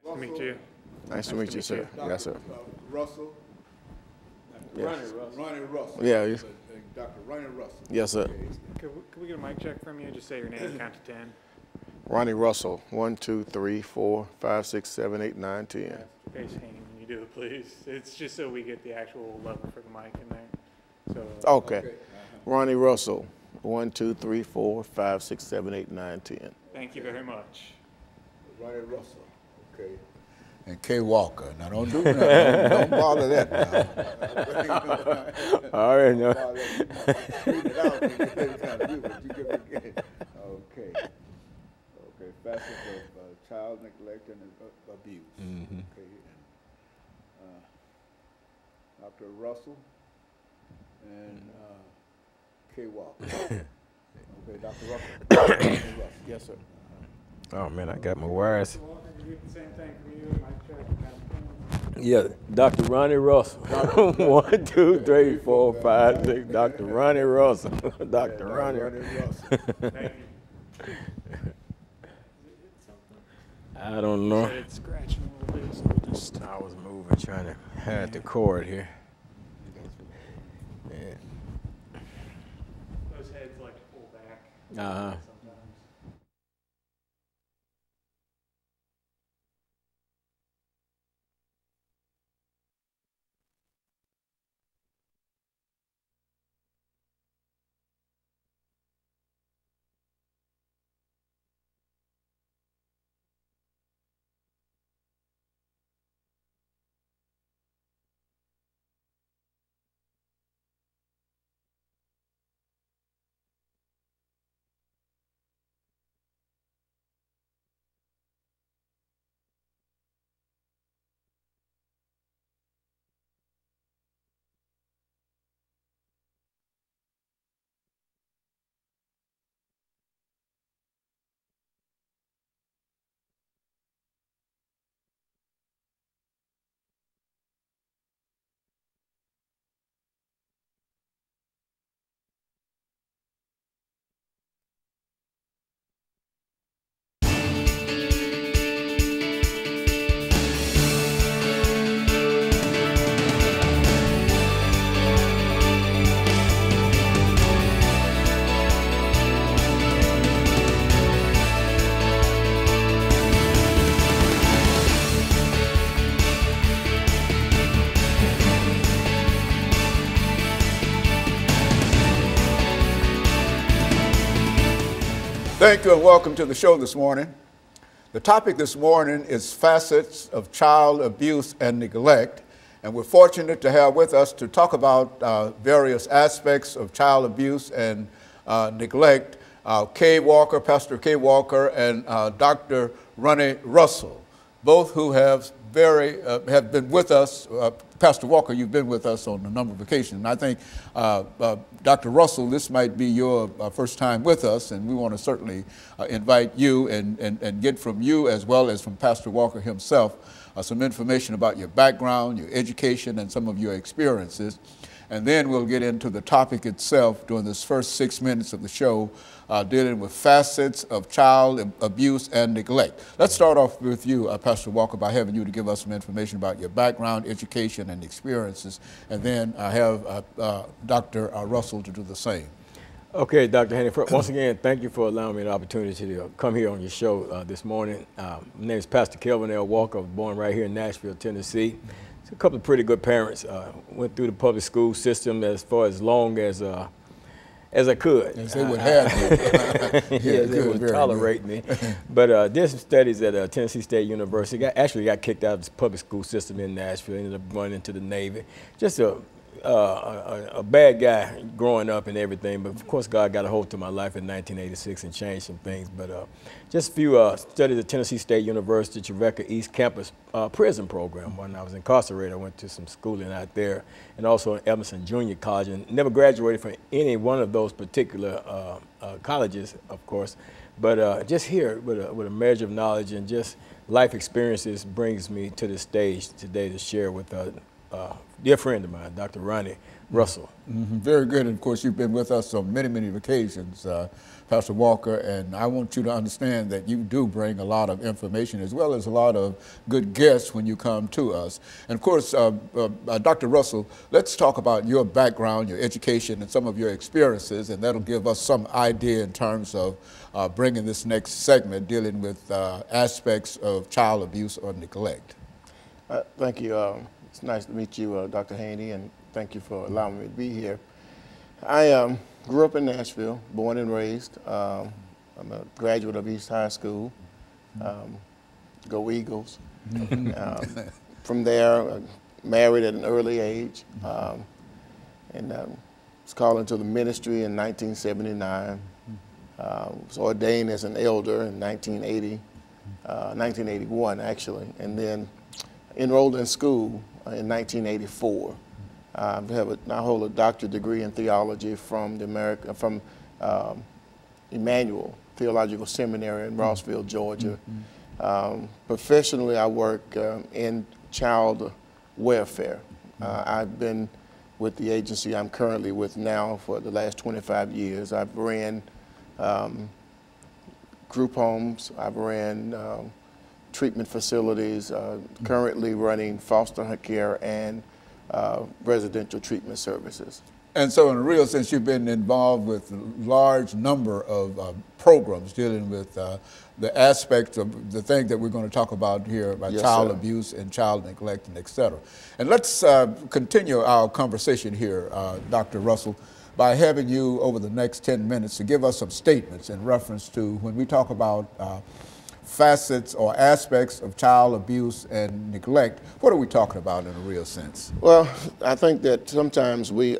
Nice to meet you. Nice to meet you, sir. Yes, sir. Russell. Yes. Ronnie Russell. Yeah. Dr. Ronnie Russell. Yes, sir. Could we get a mic check from you? Just say your name, count to 10. Ronnie Russell. 1, 2, 3, 4, 5, 6, 7, 8, 9, 10. Face hanging when you do it, please. It's just so we get the actual level for the mic in there. So. Okay. Ronnie Russell. 1, 2, 3, 4, 5, 6, 7, 8, 9, 10. Thank you very much. Ronnie Russell. Okay. And KWalker. Now don't do that. Don't bother that now. All right, no. Okay. Okay. Facets of child neglect and abuse. Mm-hmm. Okay. And, Dr. Russell and KWalker. Okay, Dr. Russell. Yes, sir. Oh man, I got my wires. Same thing from you. Mic check, count to 10. Yeah, Dr. Ronnie Russell. 1, 2, 3, 4, 5, 6. Dr. Ronnie Russell. Dr. Ronnie Russell. Thank you. I don't know. It's scratching a little bit, so just. I was moving, trying to hide the cord here. Yeah. Those heads like to pull back. Uh-huh. Sometimes. Thank you and welcome to the show this morning. The topic this morning is facets of child abuse and neglect. And we're fortunate to have with us to talk about various aspects of child abuse and neglect, KWalker, Pastor KWalker, and Dr. Ronnie Russell, both who have been with us. Pastor Walker, you've been with us on a number of occasions. And I think, Dr. Russell, this might be your first time with us, and we want to certainly invite you and get from you, as well as from Pastor Walker himself, some information about your background, your education, and some of your experiences. And then we'll get into the topic itself during this first 6 minutes of the show, dealing with facets of child abuse and neglect. Let's start off with you, Pastor Walker, by having you to give us some information about your background, education, and experiences. And then I have Dr. Russell to do the same. Okay, Dr. Haney, once again, thank you for allowing me the opportunity to come here on your show this morning. My name is Pastor KWalker. I was born right here in Nashville, Tennessee. A couple of pretty good parents. Went through the public school system as far as long as I could. As they would have me. Yeah, they would tolerate me. But did some studies at Tennessee State University. Actually got kicked out of the public school system in Nashville. Ended up going into the Navy. Just a bad guy growing up and everything, but of course God got a hold to my life in 1986 and changed some things. But just a few studies at Tennessee State University, Trevecca East Campus prison program. When I was incarcerated, I went to some schooling out there, and also at Emerson Junior College, and never graduated from any one of those particular colleges, of course. But just here with a measure of knowledge and just life experiences brings me to the stage today to share with dear friend of mine, Dr. Ronnie Russell. Very good. And of course, you've been with us on many, many occasions, Pastor Walker, and I want you to understand that you do bring a lot of information as well as a lot of good guests when you come to us. And of course, Dr. Russell, let's talk about your background, your education, and some of your experiences, and that'll give us some idea in terms of bringing this next segment dealing with aspects of child abuse or neglect. Thank you. It's nice to meet you, Dr. Haney, and thank you for allowing me to be here. I grew up in Nashville, born and raised. I'm a graduate of East High School. Go Eagles. From there, married at an early age, and was called into the ministry in 1979. Was ordained as an elder in 1981 actually, and then enrolled in school in 1984. I hold a doctorate degree in theology from Emmanuel Theological Seminary in Rossville, Georgia. Professionally, I work in child welfare. I've been with the agency I'm currently with now for the last 25 years. I've ran group homes, I've ran treatment facilities, currently running foster care and residential treatment services. And so in a real sense, you've been involved with a large number of programs dealing with the aspects of the thing that we're going to talk about here about child abuse and child neglect and et cetera. And let's continue our conversation here, Dr. Russell, by having you over the next 10 minutes to give us some statements in reference to when we talk about facets or aspects of child abuse and neglect. What are we talking about in a real sense? Well, I think that sometimes we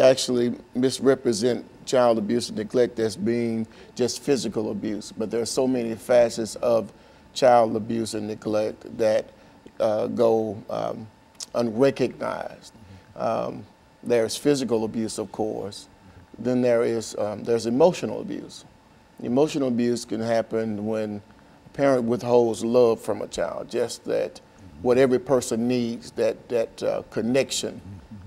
actually misrepresent child abuse and neglect as being just physical abuse, but there are so many facets of child abuse and neglect that go unrecognized. There's physical abuse, of course. Then there's emotional abuse. Emotional abuse can happen when a parent withholds love from a child, just that what every person needs, that connection.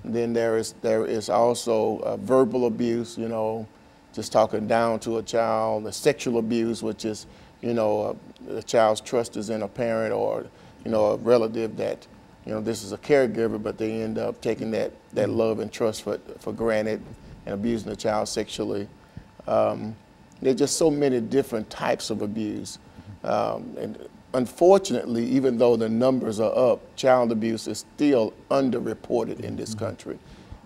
Then there is also verbal abuse, you know, just talking down to a child, the sexual abuse, which is, you know, the child's trust is in a parent or, you know, a relative that, you know, this is a caregiver, but they end up taking that love and trust for granted and abusing the child sexually. There's just so many different types of abuse. And unfortunately, even though the numbers are up, child abuse is still underreported in this country.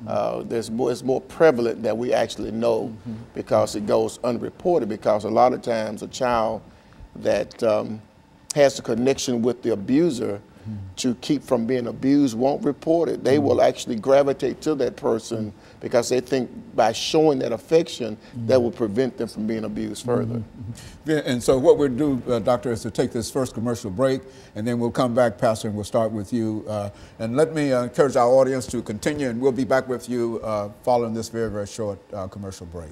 It's more prevalent than we actually know because it goes unreported, because a lot of times a child that has a connection with the abuser to keep from being abused won't report it. They will actually gravitate to that person because they think by showing that affection, that will prevent them from being abused further. And so what we'll do, Doctor, is to take this first commercial break, and then we'll come back, Pastor, and we'll start with you. And let me encourage our audience to continue, and we'll be back with you following this very, very short commercial break.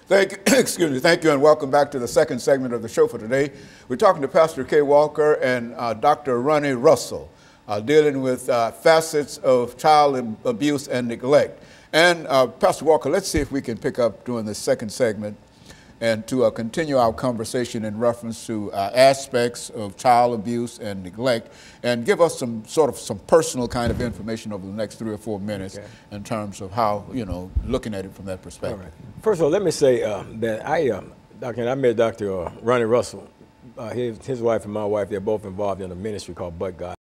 Thank you, excuse me, thank you, and welcome back to the second segment of the show for today. We're talking to Pastor KWalker and Dr. Ronnie Russell, dealing with facets of child abuse and neglect. And Pastor Walker, let's see if we can pick up during the second segment and to continue our conversation in reference to aspects of child abuse and neglect, and give us some personal kind of information over the next 3 or 4 minutes in terms of how, looking at it from that perspective. All right. First of all, let me say that I met Dr. Ronnie Russell. His wife and my wife, they're both involved in a ministry called But God.